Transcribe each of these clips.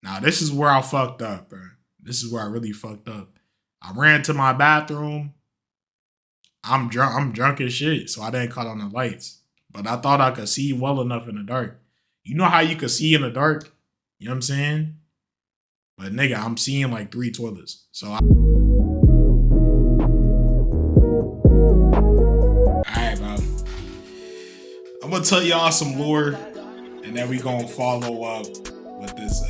Now, this is where I fucked up, bro. This is where I really fucked up. I ran to my bathroom. I'm drunk as shit, so I didn't cut on the lights. But I thought I could see well enough in the dark. You know how you could see in the dark? You know what I'm saying? But nigga, I'm seeing like 3 toilets. So alright, bro. I'm gonna tell y'all some lore, and then we gonna follow up with this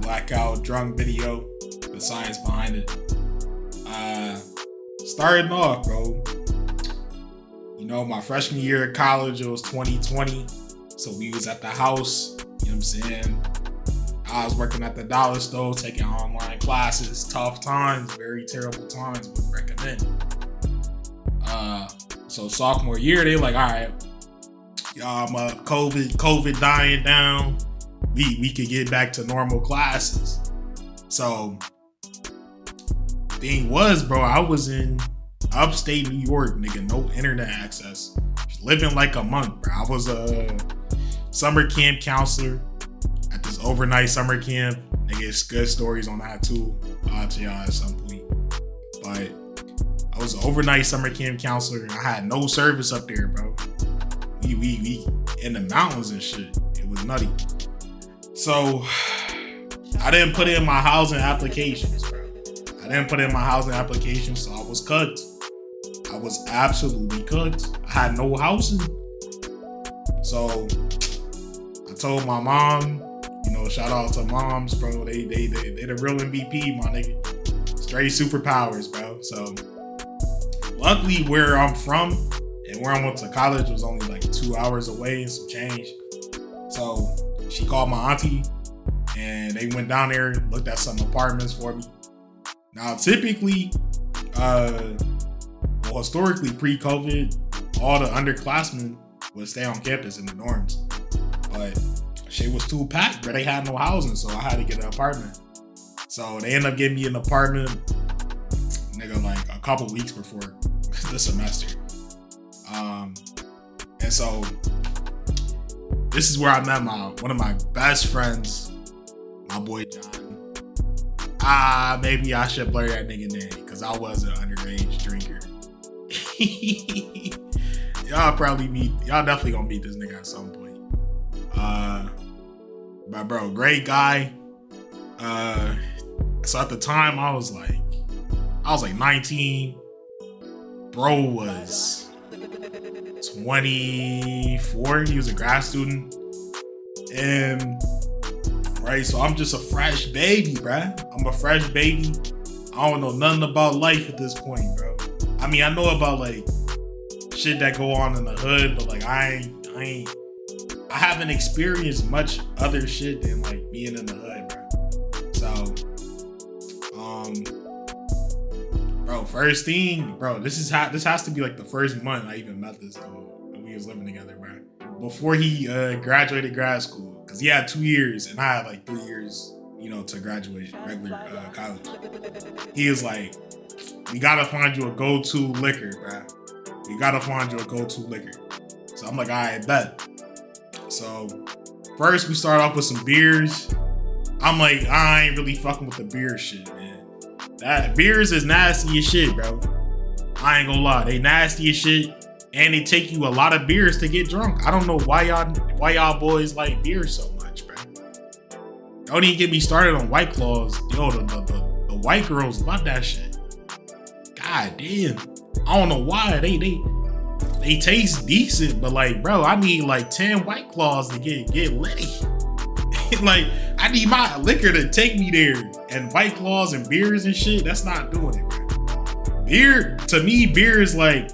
blackout drunk video, the science behind it. Starting off, bro. You know, my freshman year of college, it was 2020. So we was at the house, you know what I'm saying? I was working at the dollar store, taking online classes, tough times, very terrible times, but recommend. So sophomore year, they like, all right, y'all, COVID dying down. We could get back to normal classes. So thing was, bro, I was in upstate New York, nigga, no internet access. Living like a monk, bro. I was a summer camp counselor at this overnight summer camp. Nigga, it's good stories on that too. I'll tell y'all at some point. But I was an overnight summer camp counselor. I had no service up there, bro. We in the mountains and shit. It was nutty. So I didn't put in my housing applications, bro. I didn't put in my housing applications, so I was cooked. I was absolutely cooked. I had no housing. So I told my mom, you know, shout out to moms, bro. They the real MVP, my nigga. Straight superpowers, bro. So luckily where I'm from and where I went to college was only like 2 hours away and some change. So she called my auntie and they went down there and looked at some apartments for me. Now, typically, historically, pre-COVID, all the underclassmen would stay on campus in the dorms. But shit was too packed, but they had no housing, so I had to get an apartment. So they ended up getting me an apartment, nigga, like a couple weeks before the semester. And so this is where I met one of my best friends, my boy John. Maybe I should blur that nigga name because I was an underage drinker. Y'all definitely gonna meet this nigga at some point. But bro, great guy. So at the time I was like 19. Bro was 24. He was a grad student. And right, so I'm just a fresh baby, bruh. I'm a fresh baby. I don't know nothing about life at this point, bro. I mean, I know about like shit that go on in the hood, but like I haven't experienced much other shit than like being in the hood, bro. So, bro, first thing, bro, this has to be like the first month I even met this dude when we was living together, bro. Before he graduated grad school, because he had 2 years and I had like 3 years, you know, to graduate regular college. He was like, we gotta find you a go-to liquor, bro. We gotta find you a go-to liquor. So I'm like, all right, bet. So first we start off with some beers. I'm like, I ain't really fucking with the beer shit, man. That beers is nasty as shit, bro. I ain't gonna lie, they nasty as shit. And it take you a lot of beers to get drunk. I don't know why y'all boys like beer so much, bro. Don't even get me started on White Claws. Yo, the white girls love that shit. God damn. I don't know why. They taste decent, but like, bro, I need like 10 White Claws to get litty. Like, I need my liquor to take me there. And White Claws and beers and shit, that's not doing it, bro. Beer, to me, beer is like,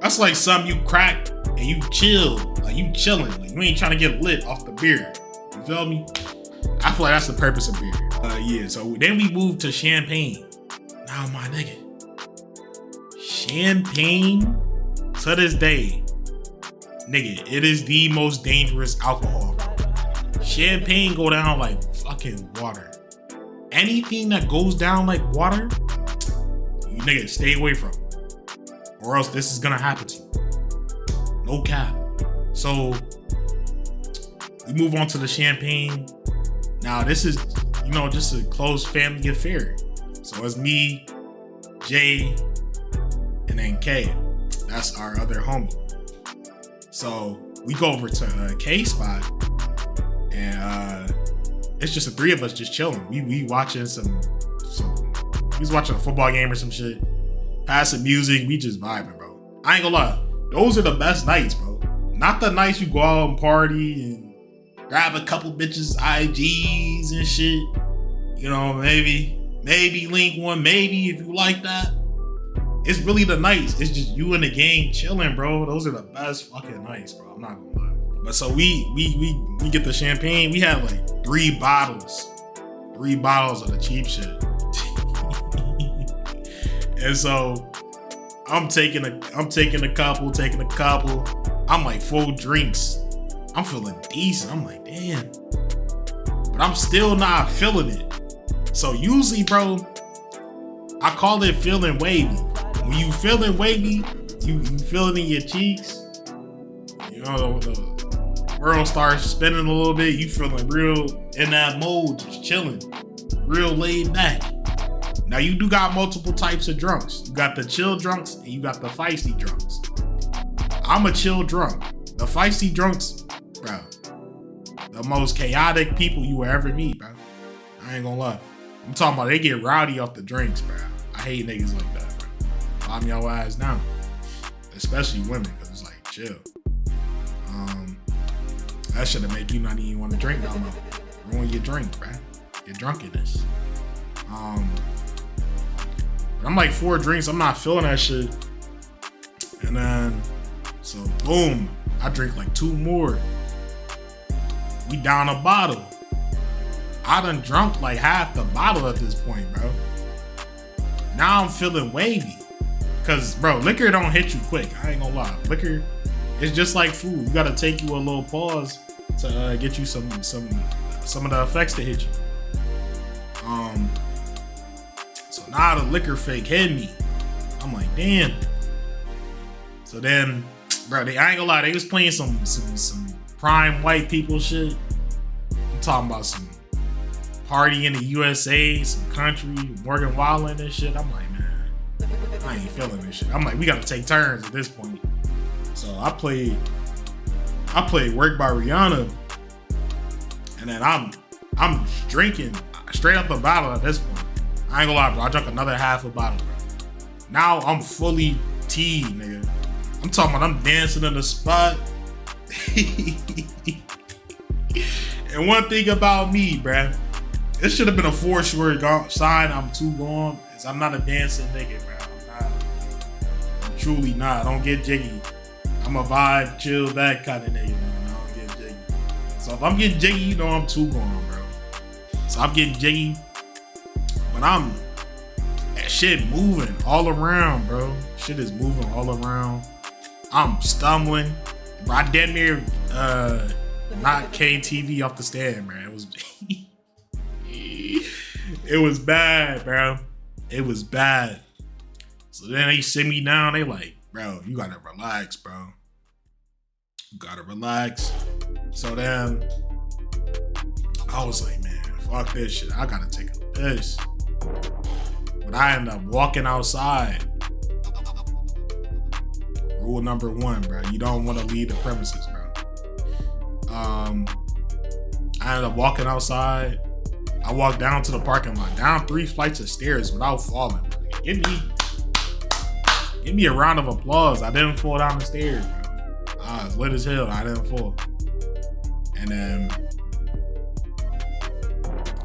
that's like something you crack and you chill. Like you chilling. Like you ain't trying to get lit off the beer. You feel me? I feel like that's the purpose of beer. Yeah, so then we moved to champagne. Now my nigga. Champagne, to this day, nigga, it is the most dangerous alcohol, bro. Champagne go down like fucking water. Anything that goes down like water, you nigga stay away from. Or else this is gonna happen to you. No cap. So we move on to the champagne. Now this is, just a close family affair. So it's me, Jay, and then K. That's our other homie. So we go over to K spot, and it's just the three of us just chilling. We watching we was watching a football game or some shit. Passing music, we just vibing, bro. I ain't gonna lie, those are the best nights, bro. Not the nights you go out and party and grab a couple bitches IGs and shit. Maybe link one, maybe if you like that. It's really the nights. It's just you and the gang chilling, bro. Those are the best fucking nights, bro. I'm not gonna lie. But so we get the champagne. We have like 3 bottles of the cheap shit. And so I'm taking a couple. I'm like 4 drinks. I'm feeling decent. I'm like, damn. But I'm still not feeling it. So usually, bro, I call it feeling wavy. When you feeling wavy, you feel it in your cheeks. The world starts spinning a little bit. You feeling real in that mode, just chilling, real laid back. Now you do got multiple types of drunks. You got the chill drunks and you got the feisty drunks. I'm a chill drunk. The feisty drunks, bro, the most chaotic people you will ever meet, bro. I ain't gonna lie. I'm talking about they get rowdy off the drinks, bro. I hate niggas like that, bro. Calm your ass down. Especially women, because it's like, chill. That should have make you not even want to drink no more. Ruin your drink, bro. Your drunkenness. But I'm like 4 drinks. I'm not feeling that shit. And then, so boom. I drink like 2 more. We down a bottle. I done drunk like half the bottle at this point, bro. Now I'm feeling wavy. Cause, bro, liquor don't hit you quick. I ain't gonna lie. Liquor, it's just like food. You gotta take you a little pause to get you some of the effects to hit you. So now the liquor fake hit me. I'm like, damn. So then, bro, I ain't gonna lie, they was playing some prime white people shit. I'm talking about some party in the USA, some country, Morgan Wallen and shit. I'm like, man, I ain't feeling this shit. I'm like, we gotta take turns at this point. So I played Work by Rihanna, and then I'm drinking straight up a bottle at this point. I ain't gonna lie, bro. I drank another half a bottle, bro. Now I'm fully teed, nigga. I'm talking about I'm dancing in the spot. And one thing about me, bruh, it should have been a for sure sign I'm too gone, is I'm not a dancing nigga, bro. I'm truly not. I don't get jiggy. I'm a vibe, chill, that kind of nigga, man. I don't get jiggy. So if I'm getting jiggy, you know I'm too gone, bro. So I'm getting jiggy, but that shit moving all around, bro. Shit is moving all around. I'm stumbling. Bro, I damn near knocked KTV off the stand, man. It was it was bad, bro. It was bad. So then they sit me down. They like, bro, you gotta relax, bro. You gotta relax. So then I was like, man, fuck this shit. I gotta take a piss. But I ended up walking outside. Rule number 1, bro. You don't want to leave the premises, bro. I ended up walking outside. I walked down to the parking lot, down 3 flights of stairs without falling. Give me a round of applause. I didn't fall down the stairs, bro. I was lit as hell. I didn't fall. And then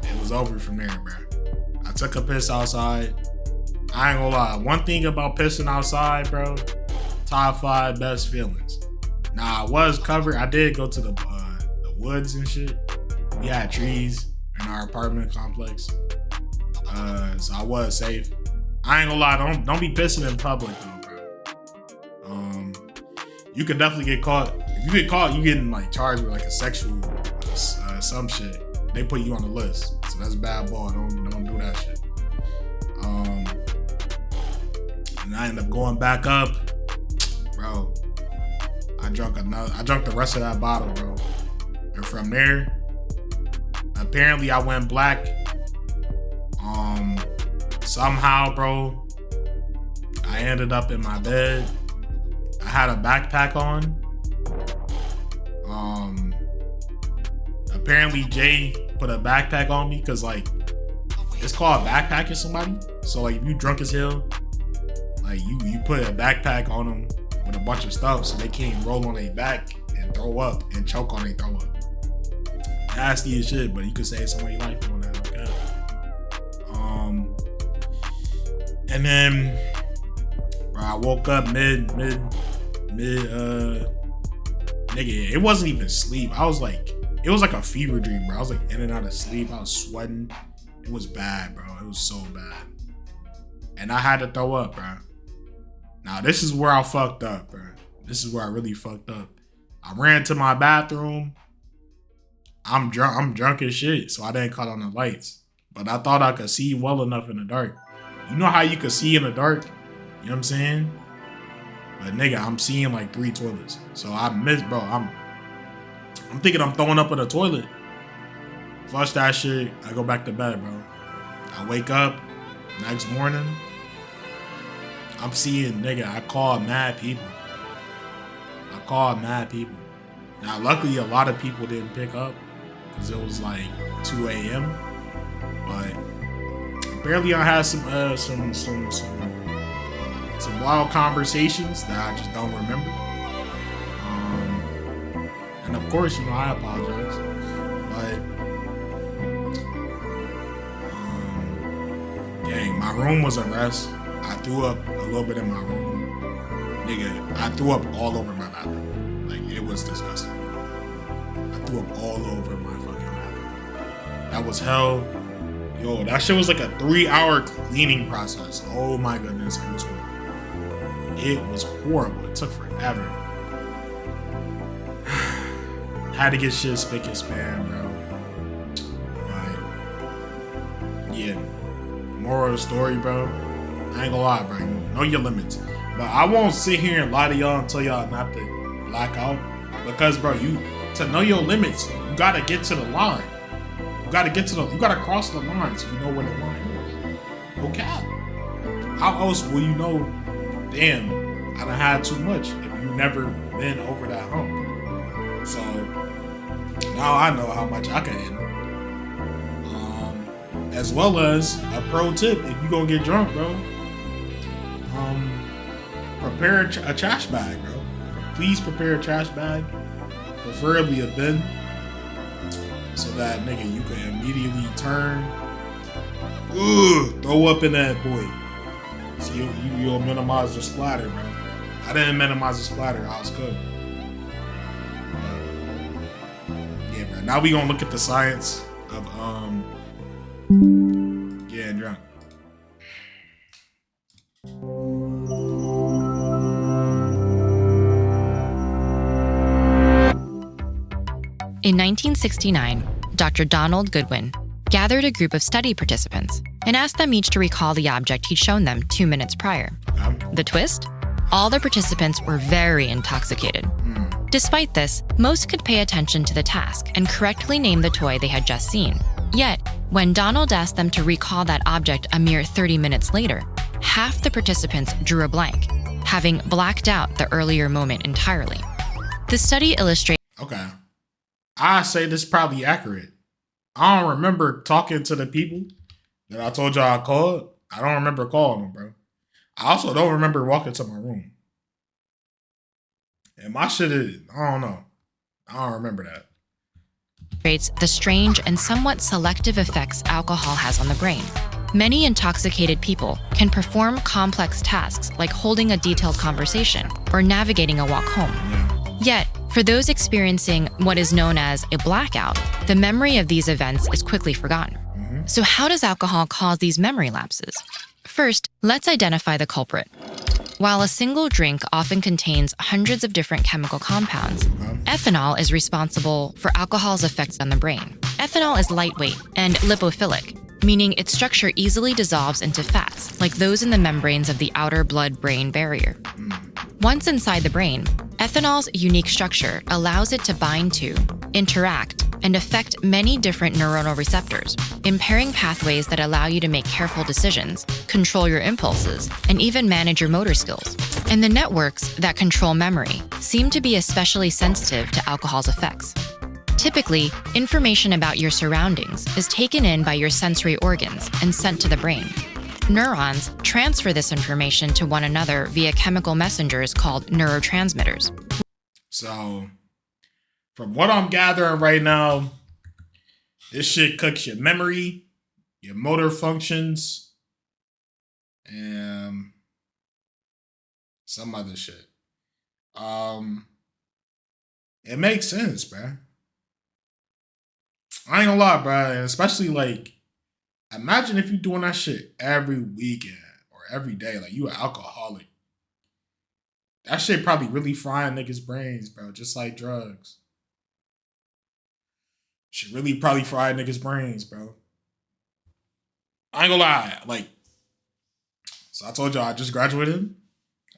it was over from there, bro. I took a piss outside. I ain't gonna lie. One thing about pissing outside, bro, top 5 best feelings. Now, I was covered. I did go to the woods and shit. We had trees in our apartment complex. So I was safe. I ain't gonna lie, don't be pissing in public though, bro. You could definitely get caught. If you get caught, you getting like charged with like a sexual some shit. They put you on the list. So that's bad ball. Don't do that shit. And I ended up going back up, bro. I drunk the rest of that bottle, bro. And from there, I apparently I went black. Somehow, bro, I ended up in my bed. I had a backpack on. Apparently Jay put a backpack on me because like it's called backpacking somebody. So like if you drunk as hell, like you put a backpack on them with a bunch of stuff so they can't roll on their back and throw up and choke on their throw up. Nasty as shit, but you could save somebody's life doing that. Okay. And then, bro, I woke up mid, nigga, it wasn't even sleep. It was like a fever dream, bro. I was like in and out of sleep. I was sweating. It was bad, bro. It was so bad. And I had to throw up, bro. Now, this is where I fucked up, bro. This is where I really fucked up. I ran to my bathroom. I'm drunk as shit, so I didn't cut on the lights. But I thought I could see well enough in the dark. You know how you could see in the dark? You know what I'm saying? But nigga, I'm seeing like 3 toilets. So I missed, bro. I'm thinking I'm throwing up in the toilet. Flush that shit. I go back to bed, bro. I wake up next morning. I'm seeing, nigga, I called mad people. Now, luckily, a lot of people didn't pick up because it was like 2 a.m. But apparently, I had some wild conversations that I just don't remember. And of course, you know, I apologize. But dang, my room was a mess. I threw up a little bit in my room. Nigga, I threw up all over my bathroom. Like, it was disgusting. I threw up all over my fucking bathroom. That was hell. Yo, that shit was like a 3-hour cleaning process. Oh my goodness, it was horrible. It was horrible. It took forever. Had to get shit spick and span, bro. Like, yeah. Moral of the story, bro. I ain't gonna lie, bro. Know your limits. But I won't sit here and lie to y'all and tell y'all not to black out. Because, bro, to know your limits, you gotta get to the line. You gotta cross the line so you know where the line is. No cap. How else will you know, damn, I done had too much if you never been over that hump? So, now I know how much I can handle. As well as a pro tip, if you gonna get drunk, bro, prepare a trash bag, bro. Please prepare a trash bag, preferably a bin, so that nigga you can immediately turn, throw up in that boy. So you'll minimize the splatter, bro. I didn't minimize the splatter. I was good. Yeah, bro. Now we gonna look at the science of getting drunk. In 1969, Dr. Donald Goodwin gathered a group of study participants and asked them each to recall the object he'd shown them 2 minutes prior. The twist? All the participants were very intoxicated. Despite this, most could pay attention to the task and correctly name the toy they had just seen. Yet, when Donald asked them to recall that object a mere 30 minutes later, half the participants drew a blank, having blacked out the earlier moment entirely. The study illustrates... Okay. I say this is probably accurate. I don't remember talking to the people that I told y'all I called. I don't remember calling them, bro. I also don't remember walking to my room. And my shit is, I don't know. I don't remember that. The strange and somewhat selective effects alcohol has on the brain. Many intoxicated people can perform complex tasks like holding a detailed conversation or navigating a walk home. Yet, for those experiencing what is known as a blackout, the memory of these events is quickly forgotten. So how does alcohol cause these memory lapses? First, let's identify the culprit. While a single drink often contains hundreds of different chemical compounds, ethanol is responsible for alcohol's effects on the brain. Ethanol is lightweight and lipophilic, meaning its structure easily dissolves into fats, like those in the membranes of the outer blood-brain barrier. Once inside the brain, ethanol's unique structure allows it to bind to, interact, and affect many different neuronal receptors, impairing pathways that allow you to make careful decisions, control your impulses, and even manage your motor skills. And the networks that control memory seem to be especially sensitive to alcohol's effects. Typically, information about your surroundings is taken in by your sensory organs and sent to the brain. Neurons transfer this information to one another via chemical messengers called neurotransmitters. So, from what I'm gathering right now, this shit cooks your memory, your motor functions, and some other shit. It makes sense, bruh. I ain't gonna lie, bruh. Especially like, imagine if you doing that shit every weekend or every day. Like, you an alcoholic. That shit probably really frying niggas' brains, bro. Just like drugs. Should really probably fry niggas' brains, bro. I ain't gonna lie. Like, so I told y'all I just graduated.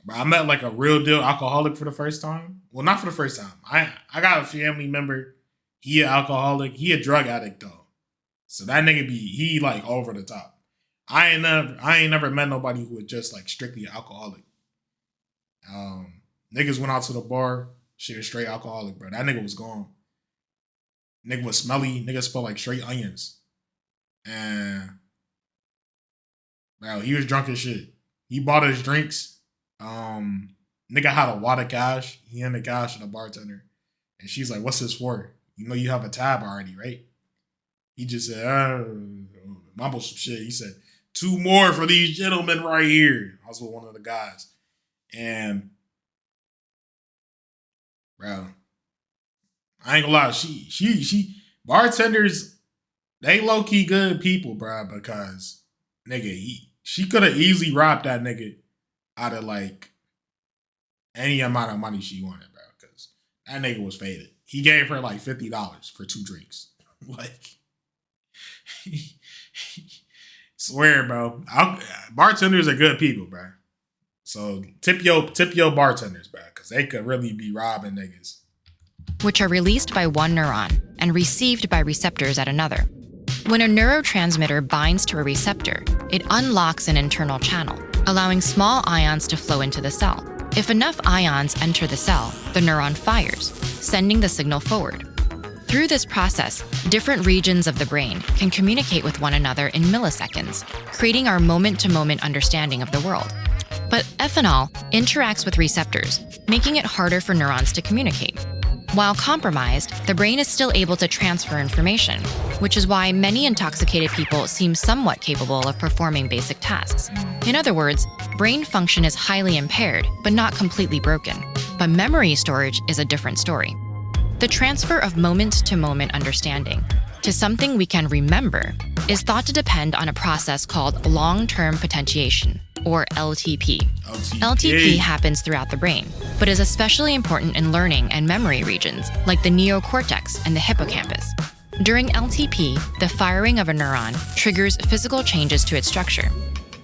Bro, I met like a real deal alcoholic for the first time. Well, not for the first time. I got a family member. He an alcoholic. He a drug addict though. So that nigga he like over the top. I ain't never met nobody who was just like strictly alcoholic. Niggas went out to the bar, shit was straight alcoholic, bro. That nigga was gone. Nigga was smelly. Nigga smelled like straight onions. And bro, he was drunk as shit. He bought his drinks. Nigga had a wad of cash. He handed cash to the bartender. And she's like, what's this for? You know you have a tab already, right? He just said, mumbled some shit. He said, 2 more for these gentlemen right here. I was with one of the guys. And bro, I ain't gonna lie, she bartenders, they low-key good people, bro, because nigga, she could have easily robbed that nigga out of like any amount of money she wanted, bro, because that nigga was faded. He gave her like $50 for 2 drinks. Like, swear, bro. Bartenders are good people, bro. So tip your bartenders, bro, because they could really be robbing niggas. Which are released by one neuron and received by receptors at another. When a neurotransmitter binds to a receptor, it unlocks an internal channel, allowing small ions to flow into the cell. If enough ions enter the cell, the neuron fires, sending the signal forward. Through this process, different regions of the brain can communicate with one another in milliseconds, creating our moment-to-moment understanding of the world. But ethanol interacts with receptors, making it harder for neurons to communicate. While compromised, the brain is still able to transfer information, which is why many intoxicated people seem somewhat capable of performing basic tasks. In other words, brain function is highly impaired, but not completely broken. But memory storage is a different story. The transfer of moment-to-moment understanding to something we can remember is thought to depend on a process called long-term potentiation, or LTP. LTP happens throughout the brain, but is especially important in learning and memory regions like the neocortex and the hippocampus. During LTP, the firing of a neuron triggers physical changes to its structure.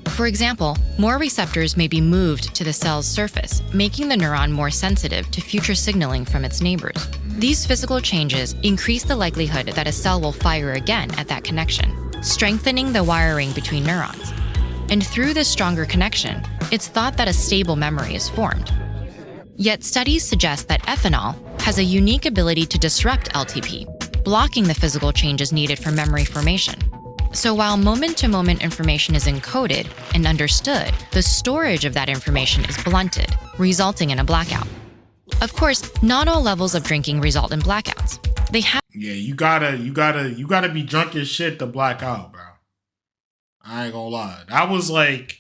For example, more receptors may be moved to the cell's surface, making the neuron more sensitive to future signaling from its neighbors. These physical changes increase the likelihood that a cell will fire again at that connection, strengthening the wiring between neurons. And through this stronger connection, it's thought that a stable memory is formed. Yet studies suggest that ethanol has a unique ability to disrupt LTP, blocking the physical changes needed for memory formation. So while moment-to-moment information is encoded and understood, the storage of that information is blunted, resulting in a blackout. Of course, not all levels of drinking result in blackouts. Yeah, you gotta be drunk as shit to black out, bro. I ain't gonna lie. That was like,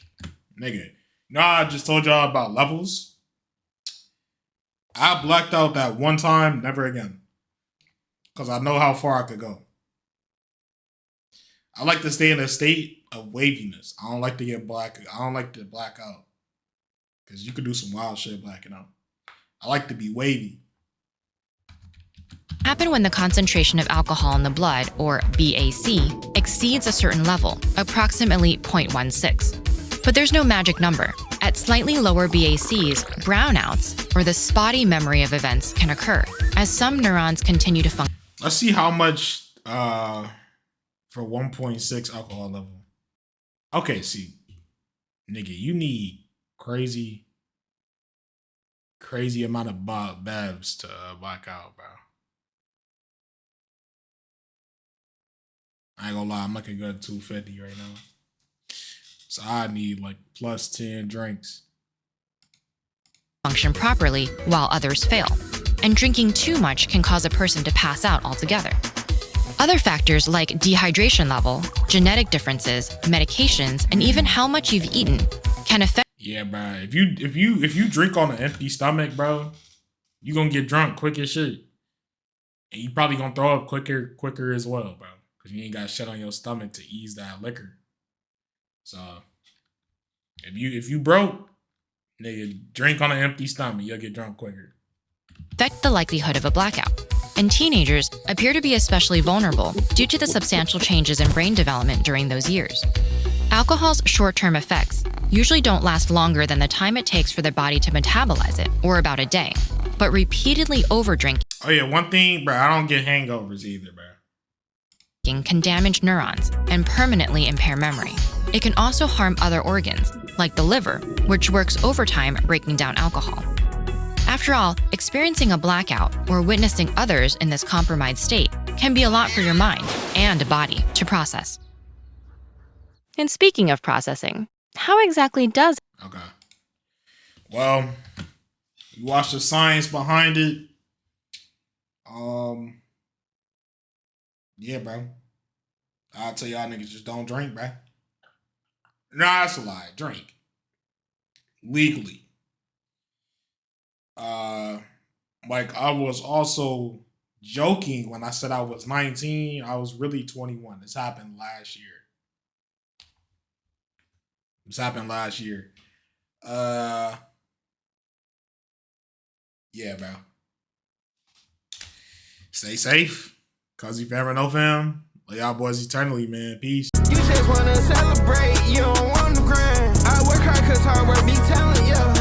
nigga. No, I just told y'all about levels. I blacked out that one time, never again. Because I know how far I could go. I like to stay in a state of waviness. I don't like to get black. I don't like to black out. Because you could do some wild shit blacking out. I like to be wavy. Happen when the concentration of alcohol in the blood, or BAC, exceeds a certain level, approximately 0.16. But there's no magic number. At slightly lower BACs, brownouts, or the spotty memory of events can occur, as some neurons continue to function. Let's see how much for 1.6 alcohol level. Okay, see, nigga, you need crazy amount of bevs to black out, bro. I ain't gonna lie, I'm like a good 250 right now. So I need like plus 10 drinks. Function properly while others fail. And drinking too much can cause a person to pass out altogether. Other factors like dehydration level, genetic differences, medications, and even how much you've eaten can affect. Yeah, bro. If you drink on an empty stomach, bro, you gonna get drunk quick as shit. And you probably gonna throw up quicker as well, bro. Cause you ain't got shit on your stomach to ease that liquor. So if you broke, nigga, drink on an empty stomach, you'll get drunk quicker. Affect the likelihood of a blackout. And teenagers appear to be especially vulnerable due to the substantial changes in brain development during those years. Alcohol's short-term effects usually don't last longer than the time it takes for the body to metabolize it, or about a day. But repeatedly overdrinking. Oh yeah, one thing, bro, I don't get hangovers either, bro. Can damage neurons and permanently impair memory. It can also harm other organs, like the liver, which works overtime breaking down alcohol. After all, experiencing a blackout or witnessing others in this compromised state can be a lot for your mind and body to process. And speaking of processing, how exactly does... Okay. Well, you watch the science behind it. Yeah, bro. I'll tell y'all niggas just don't drink, bro. Nah, that's a lie. Drink. Legally. Like I was also joking when I said I was 19. I was really 21. This happened last year. Yeah, bro. Stay safe. Cozy fam or no fam. Love y'all boys eternally, man. Peace. You just wanna celebrate, you don't want to grind. I work hard cause hard work be telling you.